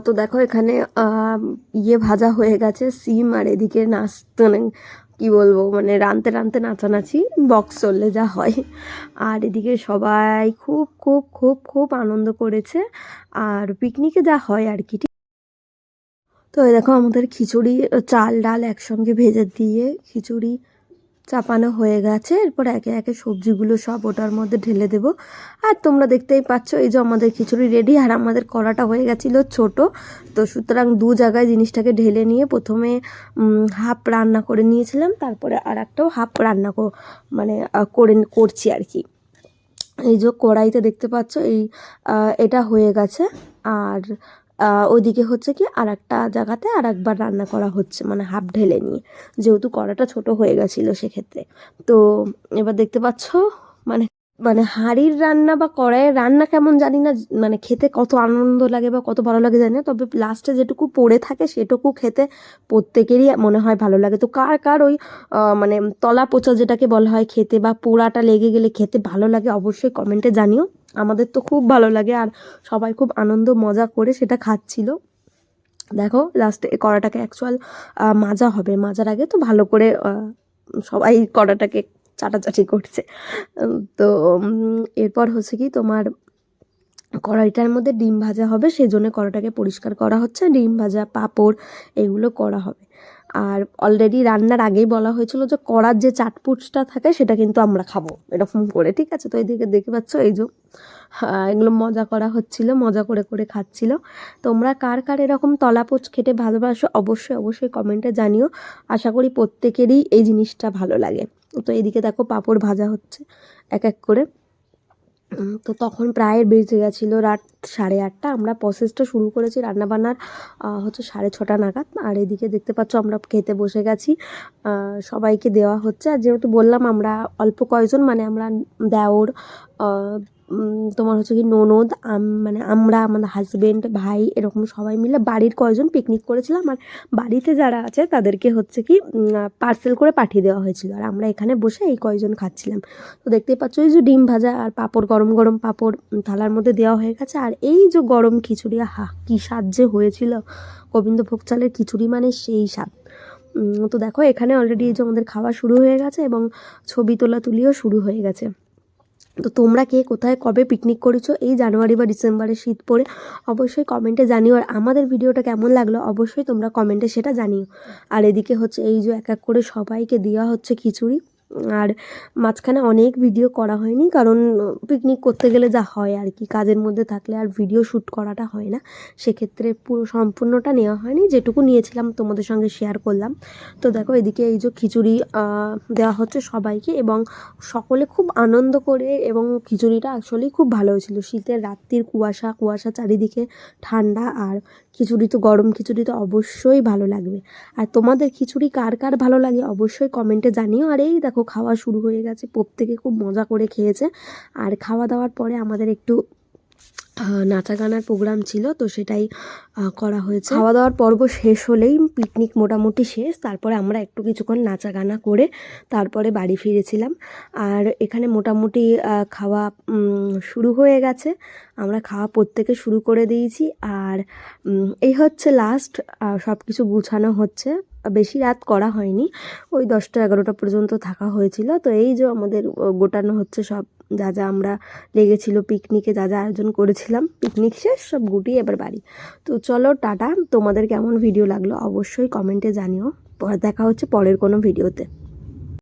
তো দেখো এখানে ইয়ে ভাজা হয়ে গেছে সিম, আর এদিকে নাচতে মানে কী বলবো মানে রাঁধতে রাঁধতে নাচানাচি বক্স চললে যা হয়। আর এদিকে সবাই খুব খুব খুব খুব আনন্দ করেছে, আর পিকনিকে যা হয় আর কি। তো এই দেখো আমাদের খিচুড়ি, চাল ডাল একসঙ্গে ভেজে দিয়ে খিচুড়ি চাপানো হয়ে গেছে। এরপর একে একে সবজিগুলো সব ওটার মধ্যে ঢেলে দেব। আর তোমরা দেখতেই পাচ্ছ এই যে আমাদের খিচুড়ি রেডি। আর আমাদের কড়াটা হয়ে গেছিলো ছোট, তো সুতরাং দু জায়গায় জিনিসটাকে ঢেলে নিয়ে প্রথমে হাফ রান্না করে নিয়েছিলাম, তারপরে আর একটাও হাফ রান্না মানে করছি আর কি। এই যে কড়াইতে দেখতে পাচ্ছ এই এটা হয়ে গেছে। আর ওইদিকে হচ্ছে কি আর একটা জায়গাতে আর একবার রান্না করা হচ্ছে, মানে হাফ ঢেলে নিয়ে, যেহেতু কড়াটা ছোট হয়ে গেছিলো সেক্ষেত্রে। তো এবার দেখতে পাচ্ছ মানে মানে হাঁড়ির রান্না বা কড়াইয়ের রান্না কেমন জানি না, মানে খেতে কত আনন্দ লাগে বা কত ভালো লাগে জানি না, তবে লাস্টে যেটুকু পড়ে থাকে সেটুকু খেতে প্রত্যেকেরই মনে হয় ভালো লাগে। তো কার কার ওই মানে তলা পচা যেটাকে বলা হয় খেতে, বা পোড়াটা লেগে গেলে খেতে ভালো লাগে অবশ্যই কমেন্টে জানিও। আমাদের তো খুব ভালো লাগে, আর সবাই খুব আনন্দ মজা করে সেটা খাচ্ছিল। দেখো লাস্টে কড়াটাকে অ্যাকচুয়াল মাজা হবে, মাজার আগে তো ভালো করে সবাই কড়াটাকে চাটাচাটি করছে। তো এরপর হচ্ছে কি তোমার কড়াইটার মধ্যে ডিম ভাজা হবে, সেই জন্য কড়াটাকে পরিষ্কার করা হচ্ছে। ডিম ভাজা, পাঁপড় এগুলো করা হবে। আর অলরেডি রান্নার আগেই বলা হয়েছিল যে কড়ার যে চাটপুটটা থাকে সেটা কিন্তু আমরা খাবো এরকম করে, ঠিক আছে। তো এইদিকে দেখতে পাচ্ছ এই যে এগুলো মজা করা হচ্ছিল, মজা করে করে খাচ্ছিল। তোমরা কার কার এরকম তলাপোচ খেতে ভালোবাসো অবশ্যই অবশ্যই কমেন্টে জানিও। আশা করি প্রত্যেকেরই এই জিনিসটা ভালো লাগে। তো এইদিকে দেখো পাঁপড় ভাজা হচ্ছে এক এক করে। তো তখন প্রায় বেজে গেছিলো রাত 8:30। আমরা প্রসেসটা শুরু করেছি রান্নাবান্নার হচ্ছে 6:30 নাগাদ। আর এদিকে দেখতে পাচ্ছ আমরা খেতে বসে গেছি, সবাইকে দেওয়া হচ্ছে। আর যেহেতু বললাম আমরা অল্প কয়েকজন, মানে আমরা দেওর, তোমার হচ্ছে কি ননদ, মানে আমরা, আমাদের হাজবেন্ড, ভাই, এরকম সবাই মিলে বাড়ির কয়েকজন পিকনিক করেছিলাম। আর বাড়িতে যারা আছে তাদেরকে হচ্ছে কি পার্সেল করে পাঠিয়ে দেওয়া হয়েছিল, আর আমরা এখানে বসে এই কয়েকজন খাচ্ছিলাম। তো দেখতেই পাচ্ছ এই যে ডিম ভাজা আর পাঁপড়, গরম গরম পাঁপড় থালার মধ্যে দেওয়া হয়ে গেছে। আর এই যে গরম খিচুড়ি, কী স্বাদ যে হয়েছিল! গোবিন্দভোগ চালের খিচুড়ি মানে সেই স্বাদ। তো দেখো এখানে অলরেডি এই যে আমাদের খাওয়া শুরু হয়ে গেছে এবং ছবি তোলাতুলিও শুরু হয়ে গেছে। তো তোমরা কে কোথায় কবে পিকনিক করেছো এই জানুয়ারি বা ডিসেম্বরে শীত পড়ে অবশ্যই কমেন্টে জানিও। আর আমাদের ভিডিওটা কেমন লাগলো অবশ্যই তোমরা কমেন্টে সেটা জানিও। আর এদিকে হচ্ছে এই যে এক এক করে সবাইকে দেওয়া হচ্ছে খিচুড়ি। আর মাঝখানে অনেক ভিডিও করা হয়নি, কারণ পিকনিক করতে গেলে যা হয় আর কি, কাজের মধ্যে থাকলে আর ভিডিও শ্যুট করাটা হয় না, সেক্ষেত্রে পুরো সম্পূর্ণটা নেওয়া হয়নি, যেটুকু নিয়েছিলাম তোমাদের সঙ্গে শেয়ার করলাম। তো দেখো এদিকে এই যে খিচুড়ি দেওয়া হচ্ছে সবাইকে, এবং সকলে খুব আনন্দ করে, এবং খিচুড়িটা আসলেই খুব ভালো হয়েছিল। শীতের রাত্রির কুয়াশা কুয়াশা চারিদিকে, ঠান্ডা, আর খিচুড়ি তো গরম খিচুড়ি তো অবশ্যই ভালো লাগবে। আর তোমাদের খিচুড়ি কার কার ভালো লাগে অবশ্যই কমেন্টে জানিও। আর এই দেখো খাওয়া শুরু হয়ে গেছে, প্রত্যেকে খুব মজা করে খেয়েছে। আর খাওয়া দাওয়ার পরে আমাদের একটু নাচা গানার প্রোগ্রাম ছিল, তো সেটাই করা হয়েছে। খাওয়া দাওয়ার পর্ব শেষ হলেই পিকনিক মোটামুটি শেষ। তারপরে আমরা একটু কিছুক্ষণ নাচা গানা করে তারপরে বাড়ি ফিরেছিলাম। আর এখানে মোটামুটি খাওয়া শুরু হয়ে গেছে, আমরা খাওয়া প্রত্যেকে শুরু করে দিয়েছি। আর এই হচ্ছে লাস্ট, সব কিছু গুছানো হচ্ছে। বেশি রাত করা হয়নি, ওই 10টা-11টা পর্যন্ত থাকা হয়েছিল। তো এই যে আমাদের গোটানো হচ্ছে সব, যা যা আমরা লেগেছিল পিকনিকে, যা যা আয়োজন করেছিলাম, পিকনিক শেষ, সব গুটিয়ে এবার বাড়ি। তো চলো টাটা। তোমাদের কেমন ভিডিও লাগলো অবশ্যই কমেন্টে জানিও। দেখা হচ্ছে পরের কোনো ভিডিওতে।